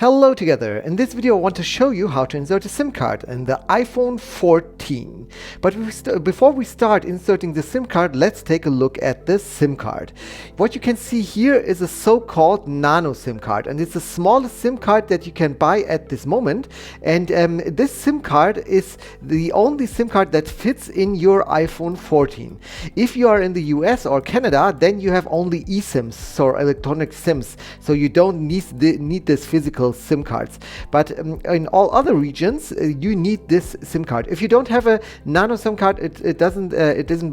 Hello together. In this video I want to show you how to insert a SIM card in the iPhone 14. But before we start inserting the SIM card, let's take a look at the SIM card. What you can see here is a so-called Nano SIM card, and it's the smallest SIM card that you can buy at this moment. And this SIM card is the only SIM card that fits in your iPhone 14. If you are in the US or Canada, then you have only eSIMs or electronic SIMs, so you don't need this physical SIM cards. But in all other regions, you need this SIM card. If you don't have a Nano SIM card, it isn't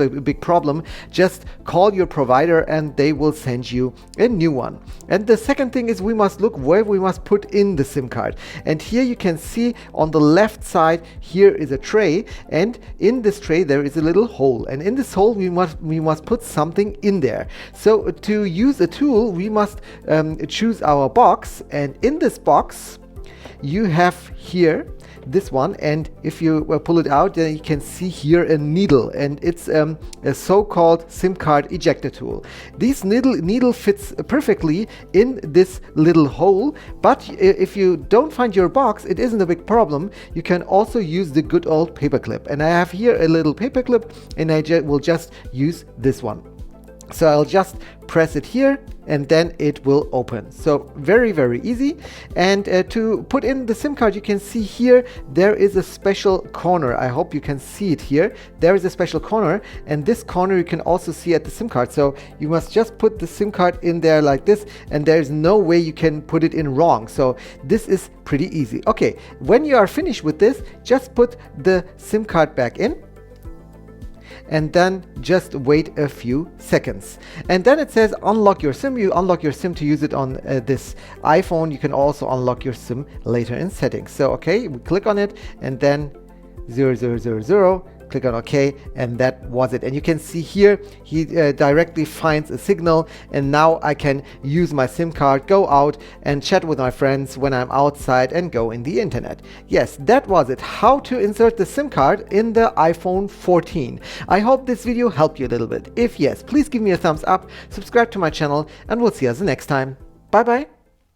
a big problem. Just call your provider and they will send you a new one. And the second thing is we must look where we must put in the SIM card. And here you can see on the left side, here is a tray, and in this tray there is a little hole. And in this hole we must put something in there. So to use a tool, we must choose our box, and in this box you have here this one, and if you pull it out, then you can see here a needle, and it's a so-called SIM card ejector tool. This needle fits perfectly in this little hole, but if you don't find your box, it isn't a big problem. You can also use the good old paperclip, and I have here a little paperclip, and I will just use this one. So I'll just press it here and then it will open. So very easy. And to put in the SIM card, you can see here there is a special corner. I hope you can see it here. There is a special corner, and this corner you can also see at the SIM card. So you must just put the SIM card in there like this, and there's no way you can put it in wrong. So this is pretty easy. Okay, when you are finished with this, just put the SIM card back in, and then just wait a few seconds. And then it says unlock your SIM. You unlock your SIM to use it on this iPhone. You can also unlock your SIM later in settings. So okay, we click on it, and then 0000, click on OK, and that was it. And you can see here he directly finds a signal, and now I can use my SIM card, go out and chat with my friends when I'm outside and go in the internet. Yes, that was it, how to insert the SIM card in the iPhone 14. I hope this video helped you a little bit. If yes, please give me a thumbs up, subscribe to my channel, and we'll see us the next time. Bye bye.